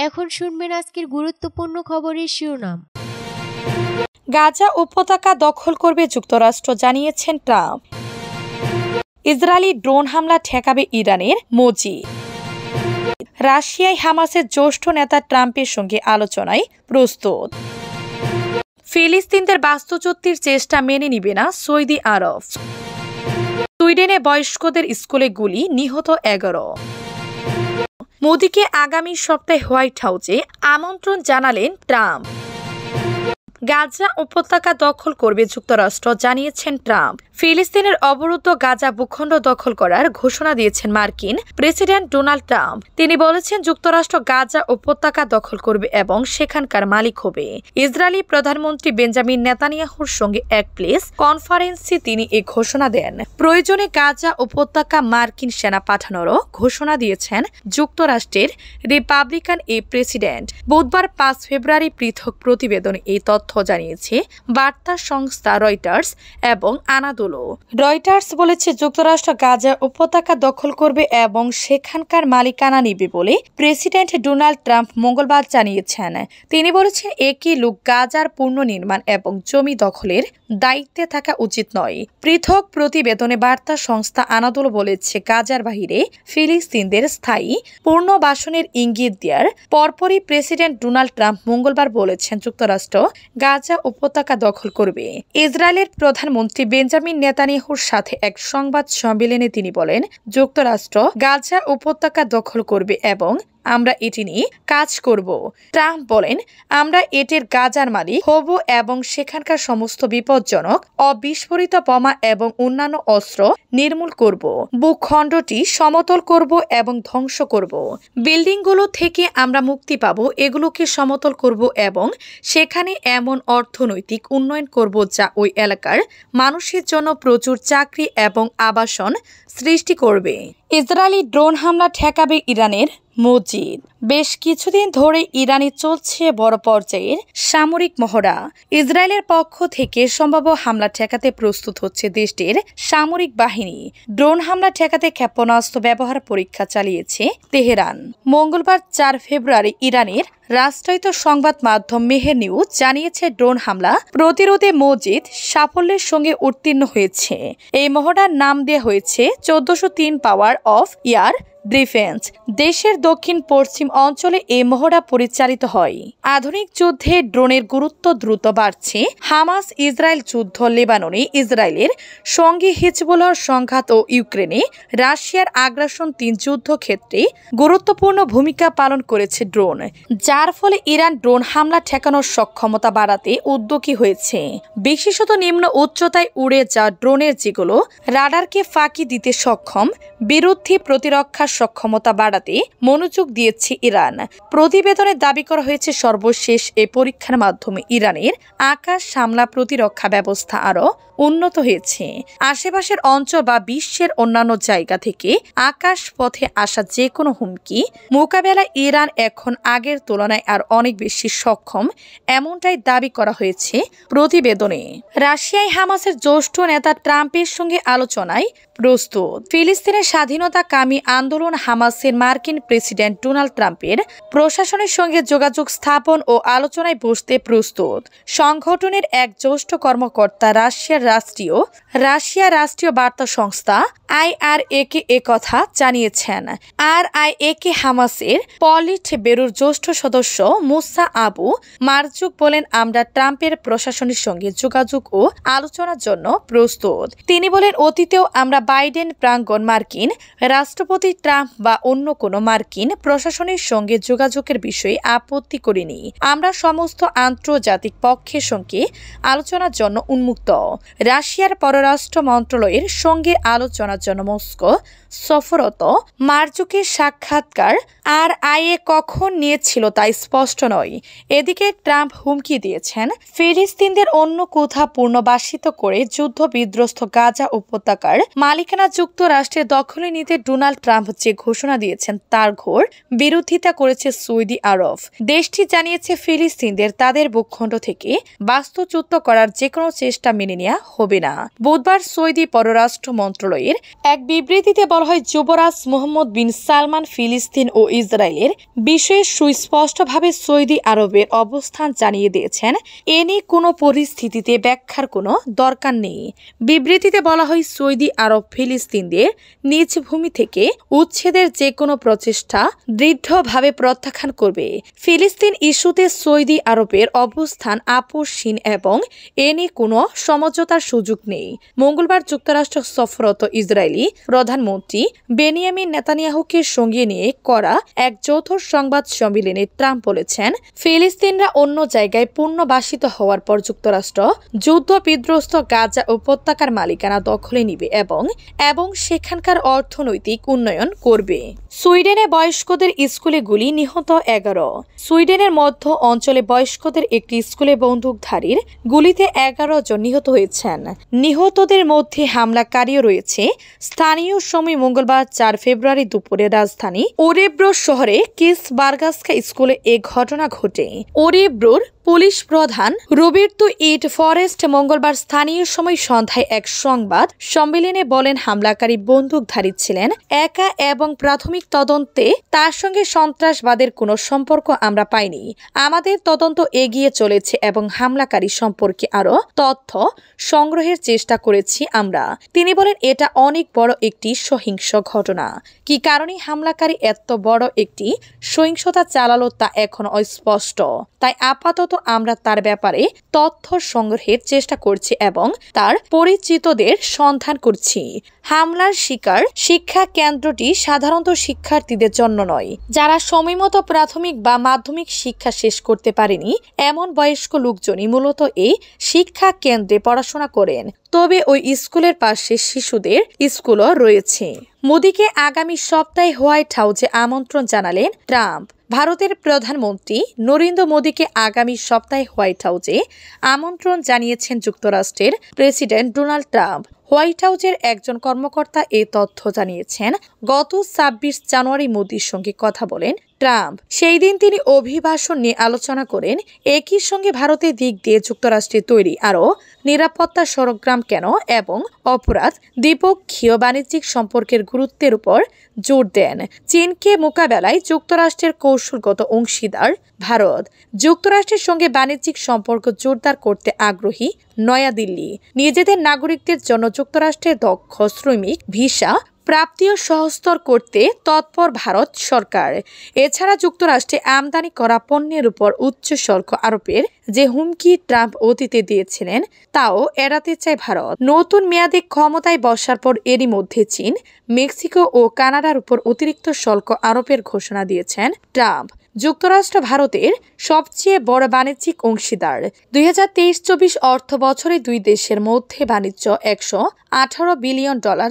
এখন শুনবেন আজকের গুরুত্বপূর্ণ খবরের শিরোনাম। গাজা উপত্যকা দখল করবে যুক্তরাষ্ট্র, জানিয়েছেন ট্রাম্প। ইসরায়েলি ড্রোন হামলা ঠেকাবে ইরানের মজিদ। রাশিয়ায় হামাসের জ্যেষ্ঠ নেতা ট্রাম্পের সঙ্গে আলোচনায় প্রস্তুত। ফিলিস্তিনদের বাস্তুচ্যুতির চেষ্টা মেনে নিবে না সৌদি আরব। সুইডেনে বয়স্কদের স্কুলে গুলি, নিহত 11। মোদিকে আগামী সপ্তাহে হোয়াইট হাউসে আমন্ত্রণ জানালেন ট্রাম্প। গাজা উপত্যকা দখল করবে যুক্তরাষ্ট্র, জানিয়েছেন ট্রাম্প। ফিলিস্তিনের অবরুদ্ধ গাজা ভূখণ্ড দখল করার ঘোষণা দিয়েছেন মার্কিন প্রেসিডেন্ট ডোনাল্ড ট্রাম্প। তিনি বলেছেন, যুক্তরাষ্ট্র গাজা উপত্যকা দখল করবে এবং সেখানকার মালিক হবে। ইসরায়েলি প্রধানমন্ত্রী বেঞ্জামিন নেতানিয়াহুর সঙ্গে এক প্রেস কনফারেন্সে তিনি এই ঘোষণা দেন। প্রয়োজনে গাজা উপত্যকা মার্কিন সেনা পাঠানোরও ঘোষণা দিয়েছেন যুক্তরাষ্ট্রের রিপাবলিকান এই প্রেসিডেন্ট। বুধবার 5 ফেব্রুয়ারি পৃথক প্রতিবেদনে এই তথ্য জানিয়েছে বার্তা সংস্থা রয়টার্স এবং আনাদোলো। রয়টার্স বলেছে, যুক্তরাষ্ট্র গাজা উপত্যকা দখল করবে এবং সেখানকার মালিকানা নিবে বলে প্রেসিডেন্ট ডোনাল্ড ট্রাম্প মঙ্গলবার জানিয়েছেন। তিনি বলেছেন, একই লোক গাজার পুনর্নির্মাণ এবং জমি দখলের দায়িত্বে থাকা উচিত নয়। পৃথক প্রতিবেদনে বার্তা সংস্থা আনাদোলো বলেছে, গাজার বাহিরে ফিলিস্তিনদের স্থায়ী পুনর্বাসনের ইঙ্গিত দেওয়ার পরপরই প্রেসিডেন্ট ডোনাল্ড ট্রাম্প মঙ্গলবার বলেছেন, যুক্তরাষ্ট্র গাজা উপত্যকা দখল করবে। ইসরায়েলের প্রধানমন্ত্রী বেঞ্জামিন নেতানিয়াহুর সাথে এক সংবাদ সম্মেলনে তিনি বলেন, যুক্তরাষ্ট্র গাজা উপত্যকা দখল করবে এবং আমরা এটি নিয়ে কাজ করব। ট্রাম্প বলেন, আমরা এটির গাজার মালিক হব এবং সেখানকার সমস্ত বিপজ্জনক অবিস্ফোরিত বোমা এবং অন্যান্য অস্ত্র নির্মূল করব। ভূখণ্ডটি সমতল করব এবং ধ্বংস করব। বিল্ডিংগুলো থেকে আমরা মুক্তি পাব, এগুলোকে সমতল করব এবং সেখানে এমন অর্থনৈতিক উন্নয়ন করব যা ওই এলাকার মানুষের জন্য প্রচুর চাকরি এবং আবাসন সৃষ্টি করবে। ইসরায়েলি ড্রোন হামলা ঠেকাবে ইরানের মজিদ। বেশ কিছুদিন ধরে ইরানে চলছে বড় পর্যায়ের সামরিক মহড়া। ইসরায়েলের পক্ষ থেকে সম্ভাব্য হামলা ঠেকাতে প্রস্তুত হচ্ছে দেশটির সামরিক বাহিনী। ড্রোন হামলা ঠেকাতে ক্ষেপণাস্ত্র ব্যবহার পরীক্ষা চালিয়েছে তেহরান। মঙ্গলবার 4 ফেব্রুয়ারি ইরানের রাষ্ট্রায়ত্ত সংবাদ মাধ্যম মেহের নিউজ জানিয়েছে, ড্রোন হামলা প্রতিরোধে মজিদ সাফল্যের সঙ্গে উত্তীর্ণ হয়েছে। এই মহড়ার নাম দেওয়া হয়েছে 1403 পাওয়ার অফ এয়ার ডিফেন্স। দেশের দক্ষিণ পশ্চিম অঞ্চলে এই মহড়া পরিচালিত হয়। আধুনিক যুদ্ধে ড্রোনের গুরুত্ব দ্রুত বাড়ছে। হামাস ইসরায়েল যুদ্ধ, লেবাননে ইসরায়েলের সঙ্গে হিজবুল্লাহর সংঘাত ও ইউক্রেনে রাশিয়ার আগ্রাসন, 3 যুদ্ধক্ষেত্রে গুরুত্বপূর্ণ ভূমিকা পালন করেছে ড্রোন, যার ফলে ইরান ড্রোন হামলা ঠেকানোর সক্ষমতা বাড়াতে উদ্যোগী হয়েছে। বিশেষত নিম্ন উচ্চতায় উড়ে যাওয়া ড্রোনের যেগুলো রাডারকে ফাঁকি দিতে সক্ষম, বিরুদ্ধে প্রতিরক্ষা সক্ষমতা বাড়াতে মনোযোগ দিয়েছে ইরান। প্রতিবেদনে দাবি করা হয়েছে, সর্বশেষ এই পরীক্ষার মাধ্যমে ইরানের আকাশ হামলা প্রতিরক্ষা ব্যবস্থা আরও উন্নত হয়েছে। আশেপাশের অঞ্চল বা বিশ্বের অন্যান্য জায়গা থেকে আকাশ পথে আসা যে কোনো হুমকি মোকাবেলায় ইরান এখন আগের তুলনায় আর অনেক বেশি সক্ষম, এমনটাই দাবি করা হয়েছে প্রতিবেদনে। রাশিয়ায় হামাসের জ্যেষ্ঠ নেতা ট্রাম্পের সঙ্গে আলোচনায় প্রস্তুত। ফিলিস্তিনের স্বাধীনতাকামী আন্দোলন হামাসের মার্কিন প্রেসিডেন্ট ডোনাল্ড ট্রাম্পের প্রশাসনের সঙ্গে যোগাযোগ স্থাপন ও আলোচনায় বসতে প্রস্তুত। সংগঠনের এক জ্যেষ্ঠ কর্মকর্তা রাশিয়ার রাষ্ট্রীয় বার্তা সংস্থা IRA-কে একথা জানিয়েছেন। RIA-কে হামাসের পলিট ব্যুরোর জ্যেষ্ঠ সদস্য মুসা আবু মারজুক বলেন, আমরা ট্রাম্পের প্রশাসনের সঙ্গে যোগাযোগ ও আলোচনার জন্য প্রস্তুত। তিনি বলেন, অতীতেও আমরা বাইডেন প্রাঙ্গণ, মার্কিন রাষ্ট্রপতি ট্রাম্প বা অন্য কোনো মার্কিন প্রশাসনের সঙ্গে যোগাযোগের বিষয়ে আপত্তি করিনি। আমরা সমস্ত আন্তর্জাতিক পক্ষের সঙ্গে আলোচনার জন্য উন্মুক্ত। রাশিয়ার পররাষ্ট্র মন্ত্রণালয়ের সঙ্গে আলোচনার জন্য মস্কো সফররত মারজুকের সাক্ষাৎকার RIA কখন নিয়েছিল তা স্পষ্ট নয়। এদিকে ট্রাম্প হুমকি দিয়েছেন, ফিলিস্তিনদের অন্য কোথাও পুনর্বাসিত করে যুদ্ধ বিধ্বস্ত গাজা উপত্যকার মালিকানা যুক্তরাষ্ট্রের দখলে নিতে ডোনাল্ড ট্রাম্প যে ঘোষণা দিয়েছেন তার ঘোর বিরোধিতা করেছে সৌদি আরব। দেশটি জানিয়েছে ফিলিস্তিনদের তাদের ভূখণ্ড থেকে বাস্তুচ্যুত করার যে কোনো চেষ্টা মেনে নেওয়া হবে না। বুধবার সৌদি পররাষ্ট্র মন্ত্রণালয়ের এক বিবৃতিতে বলা হয়, যুবরাজ মোহাম্মদ বিন সালমান ফিলিস্তিন ও ইসরায়েলের বিষয়ে সুস্পষ্টভাবে সৌদি আরবের অবস্থান জানিয়ে দিয়েছেন। এ নিয়ে কোনো পরিস্থিতিতে ব্যাখ্যার কোনো দরকার নেই। বিবৃতিতে বলা হয়, সৌদি আরব ফিলিস্তিনদের নিজ ভূমি থেকে উচ্ছেদের যে কোনো প্রচেষ্টা দৃঢ়ভাবে প্রত্যাখ্যান করবে। ফিলিস্তিন ইস্যুতে সৌদি আরবের অবস্থান আপোষহীন এবং এ নিয়ে কোনো সমঝোতার সুযোগ নেই। মঙ্গলবার যুক্তরাষ্ট্র সফররত ইসরায়েলি প্রধানমন্ত্রী বেনিয়ামিন নেতানিয়াহুকে সঙ্গে নিয়ে করা এক যৌথ সংবাদ সম্মেলনে ট্রাম্প বলেছেন, ফিলিস্তিনরা অন্য জায়গায় পুনর্বাসিত হওয়ার পর যুক্তরাষ্ট্র যুদ্ধ বিধ্বস্ত গাজা উপত্যকার মালিকানা দখলে নিবে এবং সেখানকার অর্থনৈতিক উন্নয়ন করবে। সুইডেনে বয়স্কদের স্কুলে গুলি, নিহত 11। সুইডেনের মধ্য অঞ্চলে বয়স্কদের একটি স্কুলে বন্দুকধারীর গুলিতে 11 জন নিহত হয়েছেন। নিহতদের মধ্যে হামলাকারীও রয়েছে। স্থানীয় সময় মঙ্গলবার 4 ফেব্রুয়ারি দুপুরে রাজধানী ওরেব্রো শহরে কিস বার্গাস্কা স্কুলে এ ঘটনা ঘটে। ওরেব্রোর পুলিশ প্রধান রবির্তো ইট ফরেস্ট মঙ্গলবার স্থানীয় সময় সন্ধ্যায় এক সংবাদ সম্মেলনে বলেন, হামলাকারী বন্দুকধারী ছিলেন একা এবং প্রাথমিক তদন্তে তার সঙ্গে সন্ত্রাসবাদের কোনো সম্পর্ক আমরা পাইনি। আমাদের তদন্ত এগিয়ে চলেছে এবং হামলাকারী সম্পর্কে আরও তথ্য সংগ্রহের চেষ্টা করেছি আমরা। তিনি বলেন, এটা অনেক বড় একটি সহিংস ঘটনা। কি কারণে হামলাকারী এত বড় একটি সহিংসতা চালালো তা এখন অস্পষ্ট। তাই আপাতত আমরা তার ব্যাপারে তথ্য সংগ্রহের চেষ্টা করছি এবং তার পরিচিতদের সন্ধান করছি। হামলার শিকার শিক্ষা কেন্দ্রটি সাধারণত শিক্ষার্থীদের জন্য নয়, যারা সময়মতো প্রাথমিক বা মাধ্যমিক শিক্ষা শেষ করতে পারেনি এমন বয়স্ক লোকজনই মূলত এই শিক্ষা কেন্দ্রে পড়াশোনা করেন। তবে ওই স্কুলের পাশে শিশুদের স্কুলও রয়েছে। মোদিকে আগামী সপ্তাহে হোয়াইট হাউসে আমন্ত্রণ জানালেন ট্রাম্প। ভারতের প্রধানমন্ত্রী নরেন্দ্র মোদীকে আগামী সপ্তাহে হোয়াইট হাউসে আমন্ত্রণ জানিয়েছেন যুক্তরাষ্ট্রের প্রেসিডেন্ট ডোনাল্ড ট্রাম্প। হোয়াইট হাউসের একজন কর্মকর্তা এই তথ্য জানিয়েছেন। গত 26 জানুয়ারি মোদির সঙ্গে কথা বলেন ট্রাম্প। সেই দিন তিনি অভিভাষণ নিয়ে আলোচনা করেন। একই সঙ্গে ভারতের দিক দিয়ে যুক্তরাষ্ট্রে তৈরি আরও নিরাপত্তা সরঞ্জাম কেন এবং অপরাধ দ্বিপক্ষীয় বাণিজ্যিক সম্পর্কের গুরুত্বের উপর জোর দেন। চীনকে মোকাবেলায় যুক্তরাষ্ট্রের কৌশলগত অংশীদার ভারত। যুক্তরাষ্ট্রের সঙ্গে বাণিজ্যিক সম্পর্ক জোরদার করতে আগ্রহী নয়াদিল্লি। নিজেদের নাগরিকদের জন্য যুক্তরাষ্ট্রের দক্ষ শ্রমিক ভিসা প্রাপ্তিও সহজতর করতে তৎপর ভারত সরকার। এছাড়া যুক্তরাষ্ট্রে আমদানি করা পণ্যের উপর উচ্চ শুল্ক আরোপের যে হুমকি ট্রাম্প অতীতে দিয়েছিলেন তাও এড়াতে চায় ভারত। নতুন মেয়াদে ক্ষমতায় বসার পর এরই মধ্যে চীন, মেক্সিকো ও কানাডার উপর অতিরিক্ত শুল্ক আরোপের ঘোষণা দিয়েছেন ট্রাম্প। যুক্তরাষ্ট্র ভারতের সবচেয়ে বড় বাণিজ্যিক অংশীদার। 2023-24 অর্থ বছরে দুই দেশের মধ্যে বাণিজ্য $118 বিলিয়ন